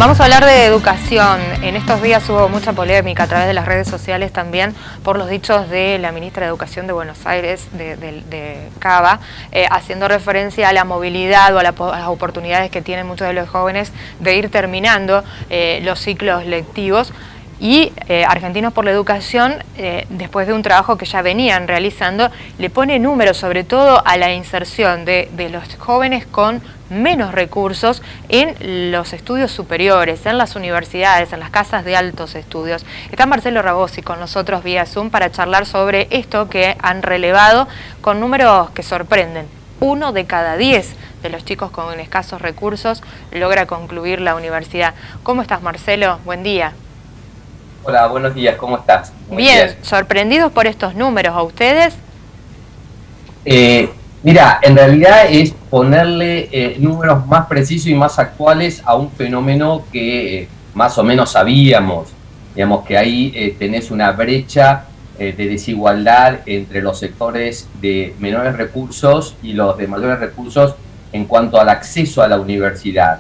Vamos a hablar de educación. En estos días hubo mucha polémica a través de las redes sociales también por los dichos de la ministra de Educación de Buenos Aires, de Cava, haciendo referencia a la movilidad o a las oportunidades que tienen muchos de los jóvenes de ir terminando los ciclos lectivos. Y Argentinos por la Educación, después de un trabajo que ya venían realizando, le pone números sobre todo a la inserción de los jóvenes con menos recursos en los estudios superiores, en las universidades, en las casas de altos estudios. Está Marcelo Rabosi con nosotros vía Zoom para charlar sobre esto que han relevado con números que sorprenden. 1 de cada 10 de los chicos con escasos recursos logra concluir la universidad. ¿Cómo estás, Marcelo? Buen día. Hola, buenos días, ¿cómo estás? Muy bien, ¿sorprendidos por estos números a ustedes? Mira, en realidad es ponerle números más precisos y más actuales a un fenómeno que más o menos sabíamos. Digamos que ahí tenés una brecha de desigualdad entre los sectores de menores recursos y los de mayores recursos en cuanto al acceso a la universidad.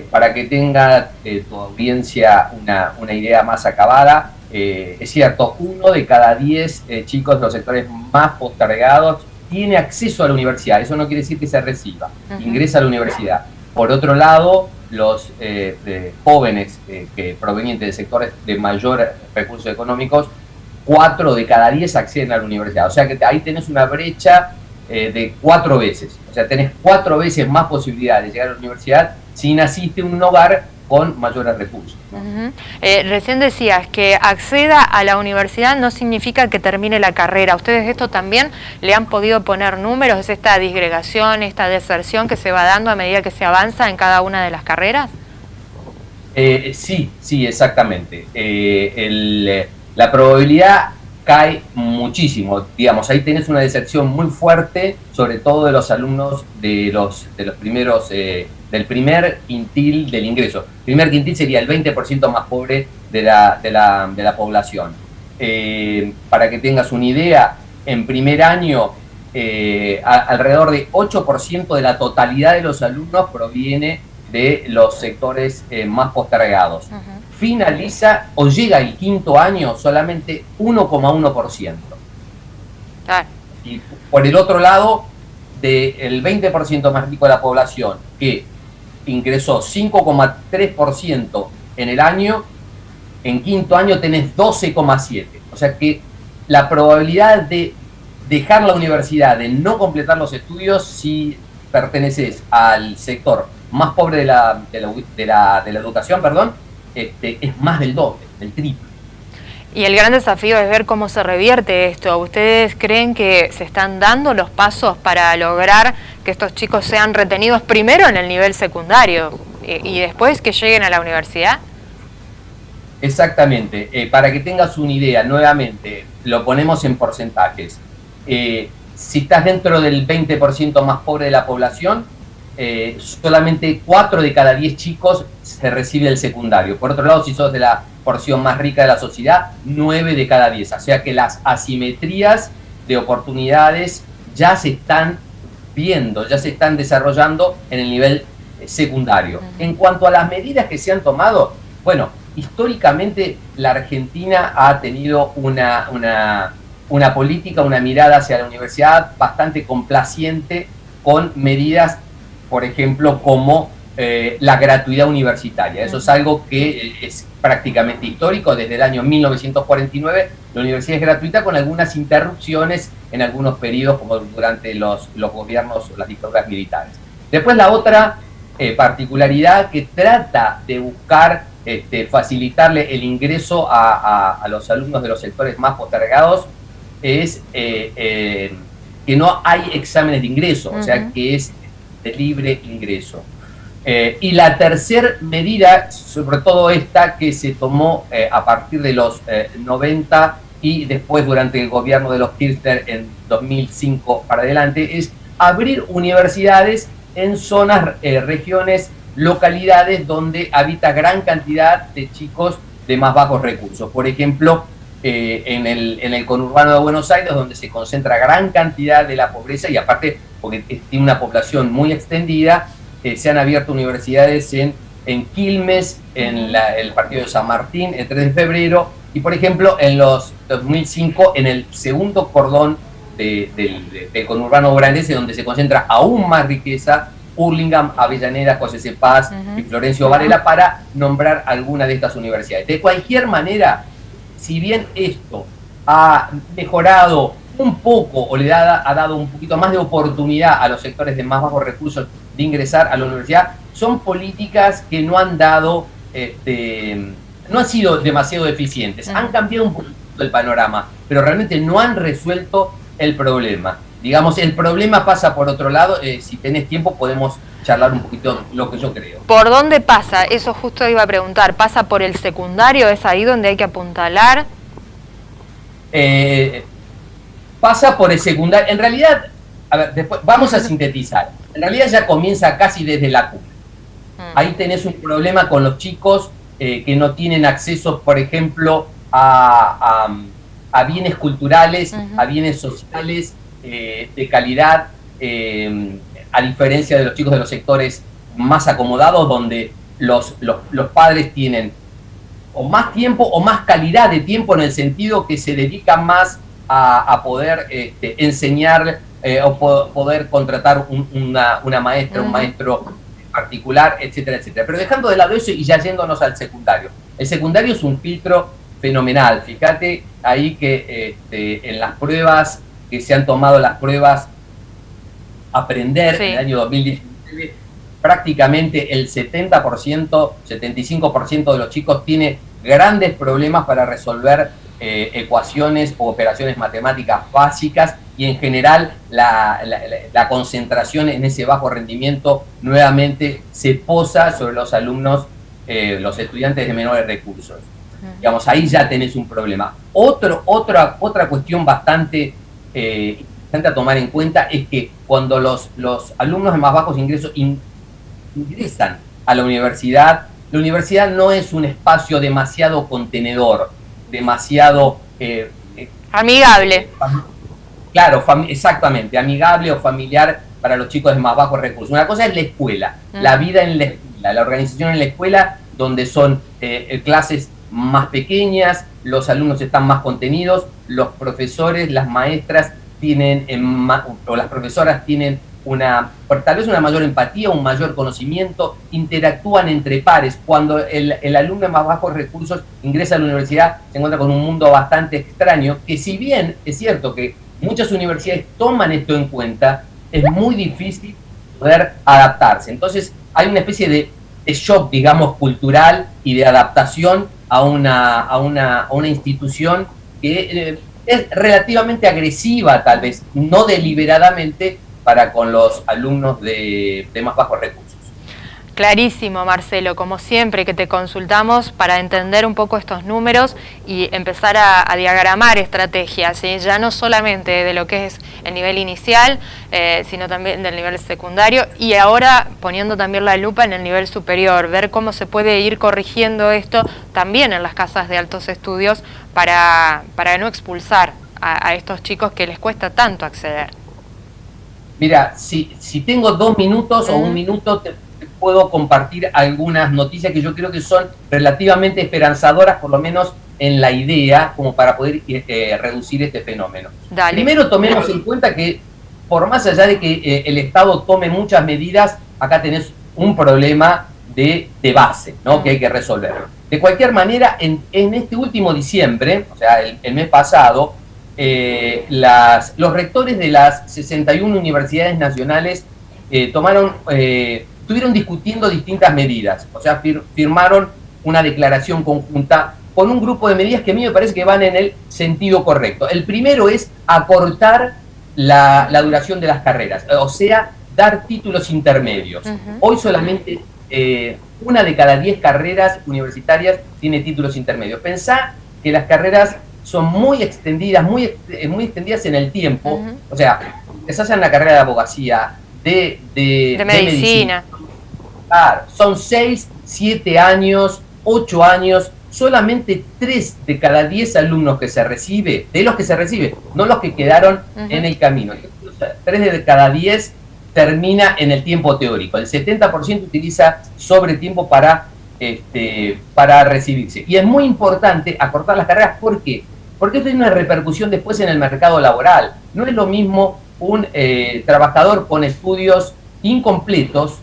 Para que tenga tu audiencia una idea más acabada, es cierto, 1 de cada 10 chicos de los sectores más postergados tiene acceso a la universidad. Eso no quiere decir que se reciba, ingresa a la universidad. Por otro lado, los jóvenes que provenientes de sectores de mayor recursos económicos, 4 de cada 10 acceden a la universidad. O sea que ahí tenés una brecha de 4 veces. O sea, tenés 4 veces más posibilidades de llegar a la universidad si naciste en un hogar con mayores recursos, ¿no? Recién decías que acceda a la universidad no significa que termine la carrera. ¿Ustedes esto también le han podido poner números? ¿Es esta disgregación, esta deserción que se va dando a medida que se avanza en cada una de las carreras? Sí, exactamente. La probabilidad cae muchísimo, digamos, ahí tenés una deserción muy fuerte, sobre todo de los alumnos de los primeros, del primer quintil del ingreso. El primer quintil sería el 20% más pobre de la población. Para que tengas una idea, en primer año, alrededor de 8% de la totalidad de los alumnos proviene de los sectores más postergados. Finaliza o llega el quinto año solamente 1,1%. Y por el otro lado, del 20% más rico de la población, que ingresó 5,3% en el año, en quinto año tenés 12,7%. O sea que la probabilidad de dejar la universidad, de no completar los estudios, si perteneces al sector más pobre de la educación, es más del doble, del triple. Y el gran desafío es ver cómo se revierte esto. ¿Ustedes creen que se están dando los pasos para lograr que estos chicos sean retenidos primero en el nivel secundario y después que lleguen a la universidad? Exactamente. Para que tengas una idea, nuevamente, lo ponemos en porcentajes. Si estás dentro del 20% más pobre de la población, solamente 4 de cada 10 chicos se recibe el secundario. Por otro lado, si sos de la porción más rica de la sociedad, 9 de cada 10. O sea que las asimetrías de oportunidades ya se están viendo, ya se están desarrollando en el nivel secundario. En cuanto a las medidas que se han tomado, bueno, históricamente la Argentina ha tenido una política, una mirada hacia la universidad bastante complaciente con medidas, por ejemplo, como la gratuidad universitaria. Eso es algo que es prácticamente histórico. Desde el año 1949 la universidad es gratuita, con algunas interrupciones en algunos periodos, como durante los gobiernos o las dictaduras militares. Después la otra particularidad que trata de buscar facilitarle el ingreso a los alumnos de los sectores más postergados es que no hay exámenes de ingreso, o sea que es de libre ingreso. Y la tercera medida, sobre todo esta que se tomó a partir de los 90 y después durante el gobierno de los Kirchner en 2005 para adelante, es abrir universidades en zonas, regiones, localidades donde habita gran cantidad de chicos de más bajos recursos. Por ejemplo, en el conurbano de Buenos Aires, donde se concentra gran cantidad de la pobreza, y aparte porque tiene una población muy extendida, se han abierto universidades en en Quilmes, en el partido de San Martín, el 3 de febrero, y por ejemplo en los 2005 en el segundo cordón del conurbano bonaerense, donde se concentra aún más riqueza, Hurlingham, Avellaneda, José C. Paz y Florencio Varela, para nombrar alguna de estas universidades. De cualquier manera, si bien esto ha mejorado un poco o ha dado un poquito más de oportunidad a los sectores de más bajos recursos de ingresar a la universidad, son políticas que no han dado, no han sido demasiado eficientes. Han cambiado un poquito el panorama, pero realmente no han resuelto el problema. Digamos, el problema pasa por otro lado. Si tenés tiempo podemos charlar un poquito lo que yo creo. ¿Por dónde pasa? Eso justo iba a preguntar. ¿Pasa por el secundario? ¿Es ahí donde hay que apuntalar? Pasa por el secundario. En realidad, a ver, después vamos a sintetizar. En realidad ya comienza casi desde la cuna. Ahí tenés un problema con los chicos que no tienen acceso, por ejemplo, a bienes culturales, a bienes sociales de calidad, a diferencia de los chicos de los sectores más acomodados, donde los padres tienen o más tiempo o más calidad de tiempo, en el sentido que se dedican más a poder enseñar o poder contratar una maestra, un maestro particular, etcétera, etcétera. Pero dejando de lado eso y ya yéndonos al secundario. El secundario es un filtro fenomenal. Fíjate ahí que en las pruebas que se han tomado, las pruebas Aprender, en el año 2019, prácticamente el 70%, 75% de los chicos tiene grandes problemas para resolver ecuaciones o operaciones matemáticas básicas, y en general la concentración en ese bajo rendimiento nuevamente se posa sobre los alumnos, los estudiantes de menores recursos. Digamos, ahí ya tenés un problema. Otra cuestión bastante importante a tomar en cuenta es que cuando los alumnos de más bajos ingresos ingresan a la universidad no es un espacio demasiado contenedor, demasiado amigable. Claro, exactamente, amigable o familiar para los chicos de más bajos recursos. Una cosa es la escuela, la vida en la escuela, la organización en la escuela, donde son clases más pequeñas, los alumnos están más contenidos, los profesores, las maestras tienen, o las profesoras tienen tal vez una mayor empatía, un mayor conocimiento, interactúan entre pares. Cuando el alumno de más bajos recursos ingresa a la universidad, se encuentra con un mundo bastante extraño, que si bien es cierto que muchas universidades toman esto en cuenta, es muy difícil poder adaptarse. Entonces hay una especie de shock, digamos, cultural y de adaptación a una institución que es relativamente agresiva, tal vez, no deliberadamente, para con los alumnos de más bajos recursos. Clarísimo, Marcelo, como siempre que te consultamos para entender un poco estos números y empezar a diagramar estrategias, ¿sí? Ya no solamente de lo que es el nivel inicial, sino también del nivel secundario, y ahora poniendo también la lupa en el nivel superior, ver cómo se puede ir corrigiendo esto también en las casas de altos estudios para no expulsar a estos chicos que les cuesta tanto acceder. Mira, si tengo 2 minutos o 1 minuto, te puedo compartir algunas noticias que yo creo que son relativamente esperanzadoras, por lo menos en la idea, como para poder reducir este fenómeno. Dale. Primero, tomemos en cuenta que, por más allá de que el Estado tome muchas medidas, acá tenés un problema de base, ¿no? Que hay que resolver. De cualquier manera, en este último diciembre, o sea, el mes pasado, los rectores de las 61 universidades nacionales estuvieron discutiendo distintas medidas, o sea, firmaron una declaración conjunta con un grupo de medidas que a mí me parece que van en el sentido correcto. El primero es acortar la duración de las carreras, o sea, dar títulos intermedios. Hoy solamente 1 de cada 10 carreras universitarias tiene títulos intermedios. Pensá que las carreras son muy extendidas en el tiempo. O sea, empezás en la carrera de abogacía, de medicina. Claro, son 6, 7 años, 8 años, solamente 3 de cada 10 alumnos que se recibe, de los que se recibe, no los que quedaron en el camino. 3 de cada 10 termina en el tiempo teórico. El 70% utiliza sobretiempo para recibirse. Y es muy importante acortar las carreras. ¿Por qué? Porque esto tiene una repercusión después en el mercado laboral. No es lo mismo un trabajador con estudios incompletos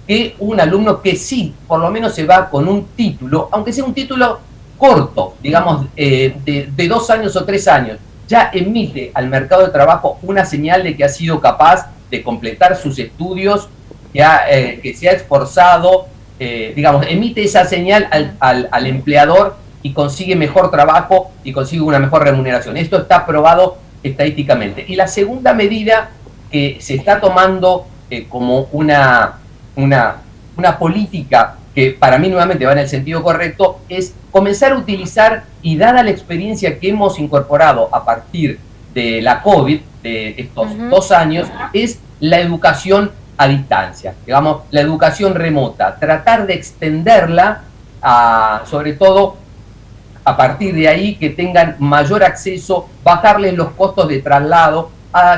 que un alumno que sí, por lo menos se va con un título, aunque sea un título corto, digamos, de 2 años o 3 años, ya emite al mercado de trabajo una señal de que ha sido capaz de completar sus estudios, que se ha esforzado, digamos, emite esa señal al empleador y consigue mejor trabajo y consigue una mejor remuneración. Esto está probado estadísticamente. Y la segunda medida que se está tomando como una política que para mí nuevamente va en el sentido correcto, es comenzar a utilizar, y dada la experiencia que hemos incorporado a partir de la COVID, de estos 2 años, es la educación a distancia, digamos, la educación remota, tratar de extenderla, sobre todo a partir de ahí, que tengan mayor acceso, bajarles los costos de traslado,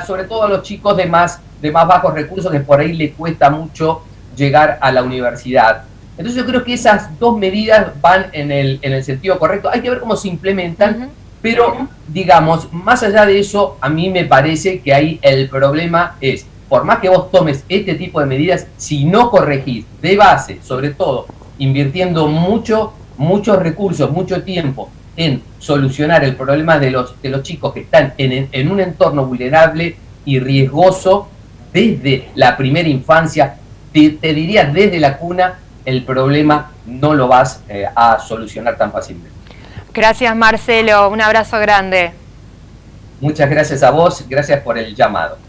sobre todo a los chicos de más bajos recursos, que por ahí les cuesta mucho llegar a la universidad. Entonces yo creo que esas 2 medidas van en el sentido correcto. Hay que ver cómo se implementan, pero digamos, más allá de eso, a mí me parece que ahí el problema es, por más que vos tomes este tipo de medidas, si no corregís de base, sobre todo, invirtiendo muchos recursos, mucho tiempo en solucionar el problema de los chicos que están en un entorno vulnerable y riesgoso desde la primera infancia, te diría desde la cuna, el problema no lo vas a solucionar tan fácilmente. Gracias, Marcelo, un abrazo grande. Muchas gracias a vos, gracias por el llamado.